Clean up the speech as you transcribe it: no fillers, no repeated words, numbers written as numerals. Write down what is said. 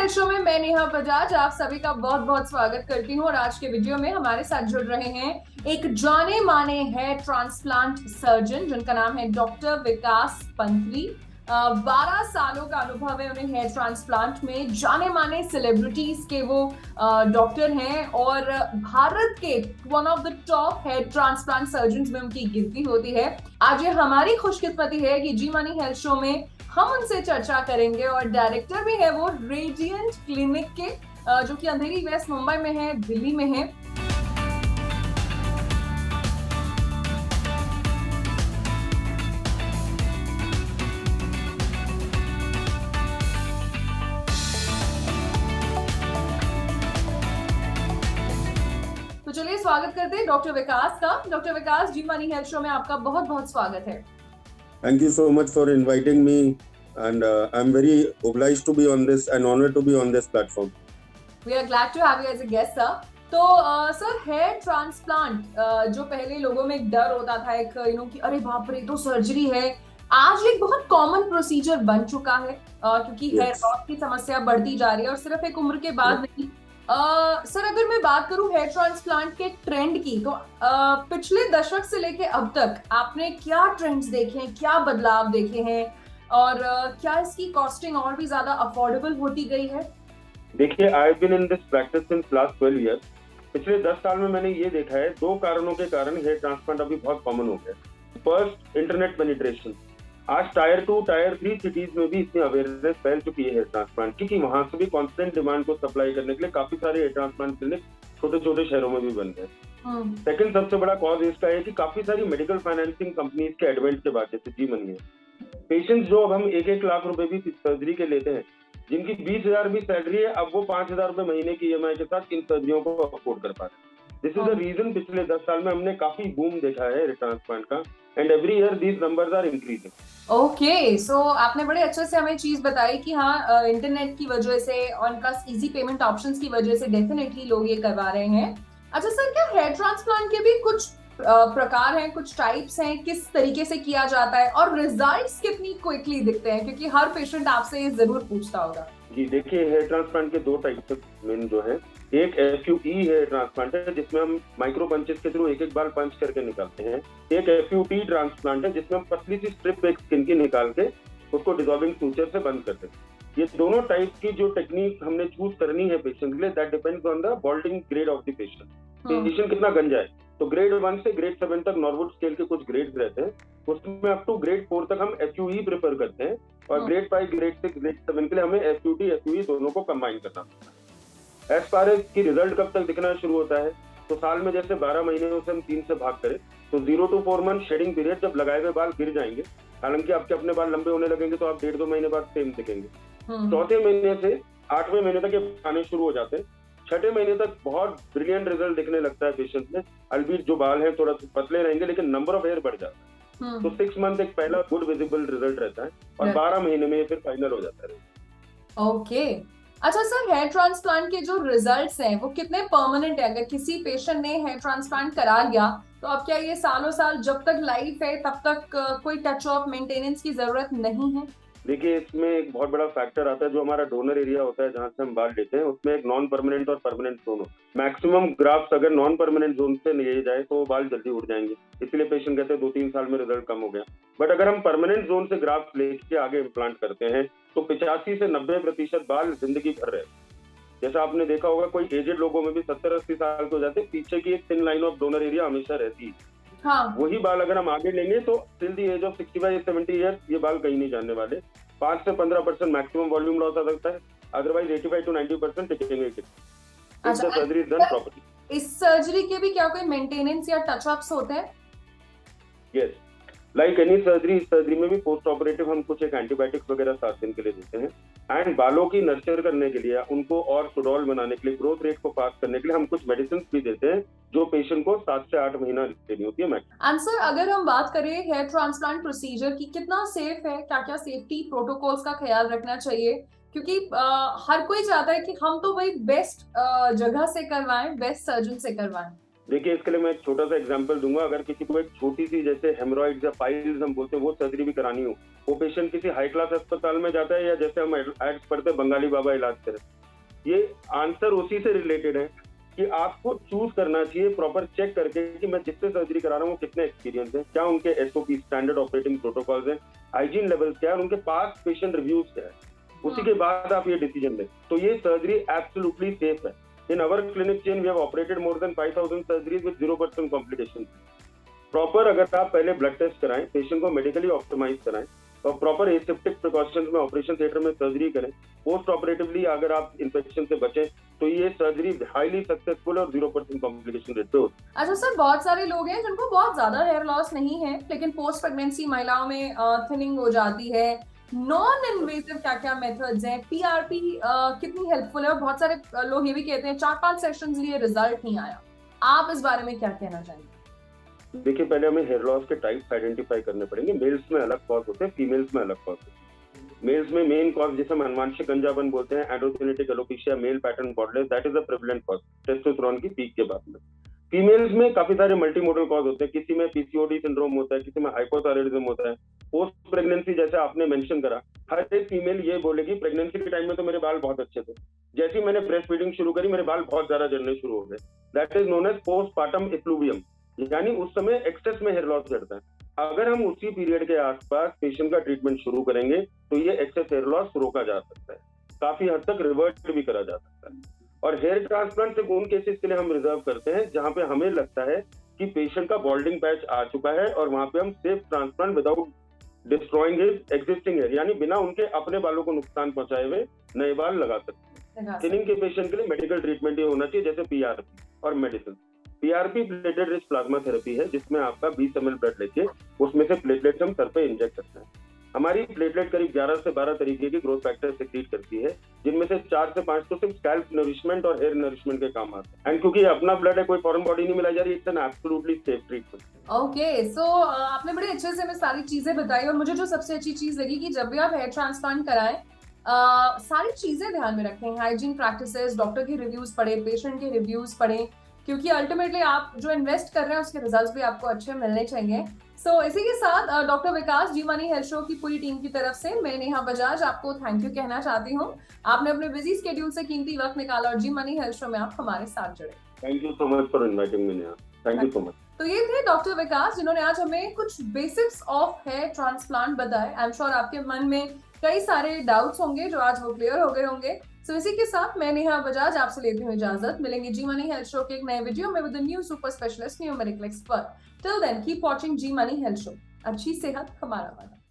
Health show में मैं नेहा बजाज आप सभी का बहुत बहुत स्वागत करती हूँ। और आज के वीडियो में हमारे साथ जुड़ रहे हैं एक जाने माने हेयर ट्रांसप्लांट सर्जन जिनका नाम है डॉक्टर विकास पंथली। 12 सालों का अनुभव है उन्हें हेयर ट्रांसप्लांट में। जाने माने सेलिब्रिटीज के वो डॉक्टर हैं और भारत के one of the top hair transplant surgeon में उनकी गिनती होती है। आज ये हमारी खुशकिस्मती है कि जी मानी हेल्थ शो में हम उनसे चर्चा करेंगे और डायरेक्टर भी है वो रेडियंट क्लिनिक के, जो कि अंधेरी वेस्ट मुंबई में है, दिल्ली में है। तो चलिए स्वागत करते हैं डॉक्टर विकास का। डॉक्टर विकास, जी मानी हेल्थ शो में आपका बहुत बहुत स्वागत है। Thank you so much for inviting me, and I'm very obliged to be on this and honored to be on this platform. We are glad to have you as a guest, sir. तो sir, hair transplant जो पहले लोगों में एक डर होता था, एक कि अरे बाप रे तो सर्जरी है, आज एक बहुत कॉमन प्रोसीजर बन चुका है क्योंकि हेयर लॉस की समस्या बढ़ती जा रही है और सिर्फ एक उम्र के बाद नहीं। सर, अगर मैं बात करूं हेयर ट्रांसप्लांट के ट्रेंड की, तो पिछले दशक से लेके अब तक आपने क्या ट्रेंड्स देखे हैं, क्या बदलाव देखे हैं और क्या इसकी कॉस्टिंग और भी ज्यादा अफोर्डेबल होती गई है? देखिए, I have been in this practice since last 12 years. पिछले 10 साल में मैंने ये देखा है, दो कारणों के कारण हेयर ट्रांसप्लांट अभी बहुत कॉमन हो गया। First, internet penetration. आज टायर 2, टायर 3 सिटीज में भी इतनी अवेयरनेस फैल चुकी है हेयर ट्रांसप्लांट की कि वहां से भी कॉन्स्टेंट डिमांड को सप्लाई करने के लिए काफी सारे हेयर ट्रांसप्लांट क्लिनिक छोटे छोटे शहरों में भी बन गए। सेकंड सबसे बड़ा कॉज इसका है कि काफी सारी मेडिकल फाइनेंसिंग कंपनीज के एडवेंट के बाद, जैसे जी मनी है, पेशेंट्स जो अब हम 1-1 लाख रुपए भी सर्जरी के लेते हैं, जिनकी 20,000 भी सैलरी है, अब वो 5,000 रुपए महीने की ईएमआई के साथ इन सर्जरियों को अफोर्ड कर पा रहे हैं। दिस इज द रीजन पिछले 10 साल में हमने काफी बूम देखा है हेयर ट्रांसप्लांट का, and every year these numbers are increasing. Okay, so आपने बड़े अच्छे से हमें चीज बताई कि हाँ, इंटरनेट की वजह से और प्लस इजी पेमेंट ऑप्शंस की वजह से डेफिनेटली लोग ये करवा रहे हैं। अच्छा सर, क्या हेयर ट्रांसप्लांट के भी कुछ प्रकार हैं, कुछ टाइप्स हैं, किस तरीके से किया जाता है और रिजल्ट्स कितनी क्विकली दिखते हैं, क्योंकि हर पेशेंट आपसे ये जरूर पूछता होगा। जी देखिए, हेयर ट्रांसप्लांट के दो टाइप मेन जो है, एक FUE हेयर ट्रांसप्लांट है जिसमें हम माइक्रो पंचेस के थ्रू एक बाल पंच करके निकालते हैं। एक FUT ट्रांसप्लांट है जिसमें हम पतली सी स्ट्रिप एक स्किन की निकाल के उसको डिसॉल्विंग सूचर से बंद करते हैं। ये दोनों टाइप की जो टेक्निक हमने चूज करनी है पेशेंट के लिए, that depends on the बॉल्डिंग grade of the patient. Patient कितना गंजा है, तो ग्रेड 1 से ग्रेड 7 तक नॉर्वुड स्केल के कुछ ग्रेड्स रहते हैं, उसमें अप टू ग्रेड 4 तक हम FUE प्रेफर करते हैं, और ग्रेड 5, ग्रेड 6, ग्रेड 7 के लिए हमें FUT, FUE दोनों को कंबाइन करना पड़ता है। एज फार एज की रिजल्ट कब तक दिखना शुरू होता है, तो साल में जैसे 12 महीने से हम 3 से भाग करें तो 0 to 4 मंथ शेडिंग पीरियड, जब लगाए हुए बाल गिर जाएंगे, हालांकि आपके अपने बाल लंबे होने लगेंगे तो आप 1.5-2 महीने बाद सेम दिखेंगे। चौथे महीने से 8वें महीने तक ये आने शुरू हो जाते हैं। 6ठे महीने तक बहुत ब्रिलियंट रिजल्ट दिखने लगता है पेशेंट में, अल्बीट जो बाल हैं थोड़ा पतले रहेंगे लेकिन नंबर ऑफ हेयर बढ़ जाता है। तो 6 मंथ एक पहला गुड विजिबल रिजल्ट रहता है और 12 महीने में फिर फाइनल हो जाता है। ओके, अच्छा सर, हेयर ट्रांसप्लांट के जो रिजल्ट्स हैं वो कितने परमानेंट है? अगर किसी पेशेंट ने हेयर ट्रांसप्लांट करा लिया तो अब क्या ये सालों साल जब तक लाइफ है तब तक कोई टच ऑफ मेंटेनेंस की जरूरत नहीं है? देखिए, इसमें एक बहुत बड़ा फैक्टर आता है, जो हमारा डोनर एरिया होता है जहाँ से हम बाल लेते हैं, उसमें एक नॉन परमानेंट और परमानेंट जोन होता है। मैक्सिमम ग्राफ्ट अगर नॉन परमानेंट जोन से लिए जाए तो बाल जल्दी उड़ जाएंगे, इसलिए पेशेंट कहते हैं 2-3 साल में रिजल्ट कम हो गया। बट अगर हम परमानेंट जोन से ग्राफ्ट लेके आगे इम्प्लांट करते हैं तो 85 से 90% बाल जिंदगी भर रहे। जैसा आपने देखा होगा, कोई एजेड लोगों में भी 70-80 साल के हो जाते, पीछे की एक thin line of donor area हमेशा रहती है। हाँ। वही बाल अगर हम आगे लेंगे तो till the age of 65-70 years ये बाल कहीं नहीं जाने वाले। 5 से 15% मैक्सिमम वॉल्यूम लॉस आ सकता है, अदरवाइज 85 to 90% टिकेंगे। अच्छा, सर्जरी इज डन प्रॉपर्ली। इस सर्जरी के भी क्या कोई मेंटेनेंस या टच अप्स होते हैं? यस, लाइक एनी सर्जरी, इस सर्जरी में भी पोस्ट ऑपरेटिव हम कुछ एक एंटीबायोटिक्स वगैरह 7 दिन के लिए देते हैं, एंड बालों की नर्चर करने के लिए, उनको और सुडौल बनाने के लिए, ग्रोथ रेट को फास्ट करने के लिए हम कुछ मेडिसिन भी देते हैं जो पेशेंट को 7 से 8 महीना लेनी होती है मैक्सिमम। आंसर, अगर हम बात करें हेयर ट्रांसप्लांट प्रोसीजर की, कितना सेफ है, क्या क्या सेफ्टी प्रोटोकॉल्स का ख्याल रखना चाहिए? क्योंकि हर कोई चाहता है कि हम तो भाई बेस्ट जगह से करवाएं, बेस्ट सर्जन से करवाएं। देखिए, इसके लिए मैं एक छोटा-सा एग्ज़ाम्पल दूँगा। अगर किसी को एक छोटी-सी जैसे हेमरॉइड्स या पाइल्स हम बोलते हैं, वो सर्जरी भी करानी हो, वो पेशेंट किसी हाई क्लास अस्पताल में जाता है या जैसे हम एड्स पढ़ते हैं बंगाली बाबा इलाज करें। ये आंसर उसी से रिलेटेड है कि आपको चूज़ करना चाहिए प्रॉपर चेक करके कि मैं जिससे सर्जरी करा रहा हूँ वो कितने एक्सपीरियंस हैं, क्या उनके एसओपी स्टैंडर्ड ऑपरेटिंग प्रोटोकॉल्स हैं, हाइजीन लेवल्स क्या है और उनके पास पेशेंट रिव्यूज क्या है। उसी के बाद आप ये डिसीजन लें। तो ये सर्जरी एब्सोल्युटली सेफ है। In our clinic chain, we have operated more than 5,000 surgeries with 0% complications. Proper अगर आप पहले ब्लड टेस्ट कराएं, पेशेंट को मेडिकली ऑप्टिमाइज कराएं और प्रॉपर एसेप्टिक प्रिकॉशंस में ऑपरेशन थिएटर में सर्जरी करें, पोस्ट ऑपरेटिवली अगर आप इन्फेक्शन से बचें, तो ये सर्जरी हाईली सक्सेसफुल और 0% कॉम्प्लिकेशन रेट पे होती है। अच्छा सर, बहुत सारे लोग हैं जिनको बहुत ज्यादा हेयर लॉस नहीं है, लेकिन पोस्ट प्रेगनेंसी महिलाओं में थिनिंग हो जाती है। नॉन इन्वेसिव क्या क्या मेथड्स हैं? पीआरपी कितनी हेल्पफुल है? और बहुत सारे लोग ये भी कहते हैं 4-5 सेशंस लिए रिजल्ट नहीं आया। आप इस बारे में क्या कहना चाहेंगे? देखिए, पहले हमें हेयर लॉस के टाइप्स आइडेंटिफाई करने पड़ेंगे। मेल्स में अलग कॉज होते हैं, फीमेल्स में अलग कॉज होते हैं। मेल्स में मेन कॉज जिसे हम अनुवांशिक गंजापन बोलते हैं, androgenetic alopecia, male pattern baldness, that is a prevalent cause testosterone की पीक के बाद में। फीमेल्स में काफी सारे मल्टीमोडल कॉज होते हैं। किसी में पीसीओडी सिंड्रोम होता है, किसी में हाइपोथायरायडिज्म होता है। पोस्ट प्रेगनेंसी जैसे आपने मेंशन करा, हर एक फीमेल ये बोलेगी प्रेगनेंसी के टाइम में तो मेरे बाल बहुत अच्छे थे, जैसे ही मैंने ब्रेस्ट फीडिंग शुरू करी मेरे बाल बहुत ज्यादा झड़ने शुरू हो गए। That is known as postpartum effluvium, यानी उस समय एक्सेस में हेयर लॉस करता है। अगर हम उसी पीरियड के आसपास पेशेंट का ट्रीटमेंट शुरू करेंगे तो ये एक्सेस हेयर लॉस रोका जा सकता है, काफी हद तक रिवर्ट भी करा जा सकता है। और हेयर ट्रांसप्लांट सिर्फ उन केसेस के लिए हम रिजर्व करते हैं जहां पे हमें लगता है कि पेशेंट का बॉल्डिंग पैच आ चुका है और वहां पे हम safe transplant without destroying his existing hair, यानी बिना उनके अपने बालों को नुकसान पहुंचाए हुए नए बाल लगा सकते हैं। थिनिंग के पेशेंट के लिए मेडिकल ट्रीटमेंट ये होना चाहिए, जैसे पीआरपी और medicine. PRP plated rich plasma therapy है, जिसमें आपका 20 ml ब्लड लेके उसमें से प्लेटलेट्स हम सर पे इंजेक्ट करते हैं। हमारी प्लेटलेट करीब 11 से 12 तरीके की ग्रोथ फैक्टर सेक्रीट करती है, जिनमें से 4 से 5 तो सिर्फ स्कैल्प नरिशमेंट और हेयर नरिशमेंट के काम आते हैं। एंड क्योंकि अपना ब्लड है, कोई फॉरेन बॉडी नहीं मिलाई जा रही, it's an absolutely safe treatment. Okay, so आपने बड़े अच्छे से हमें सारी चीजें बताई, और मुझे जो सबसे अच्छी चीज लगी कि जब भी आप हेयर ट्रांसप्लांट कराएं, सारी चीजें ध्यान में रखें। हाइजीन प्रैक्टिसेस, डॉक्टर के रिव्यूज पढ़े, पेशेंट के रिव्यूज पढ़े, क्योंकि अल्टीमेटली आप जो इन्वेस्ट कर रहे हैं उसके रिजल्ट्स भी आपको अच्छे मिलने चाहिए। सो इसी के साथ डॉक्टर विकास, जी मनी हेल्थ शो की पूरी टीम की तरफ से मैं नेहा बजाज आपको थैंक यू कहना चाहती हूँ। आपने अपने बिजी स्केड्यूल से कीमती वक्त निकाला और जी मनी हेल्थ शो में आप हमारे साथ जुड़े। Thank you so much for inviting me Neha. Thank you so much. तो ये थे डॉक्टर विकास, जिन्होंने आज हमें कुछ बेसिक्स ऑफ हेयर ट्रांसप्लांट बताए। आई एम श्योर आपके मन में कई सारे डाउट्स होंगे जो आज वो क्लियर हो गए होंगे। सो इसी के साथ मैं नेहा बजाज आपसे लेती हूँ इजाजत। मिलेंगे जी मनी हेल्थ शो के एक नए वीडियो में with new super specialist, new medical expert. Till then keep watching Zee money health show. अच्छी सेहत हमारा वादा।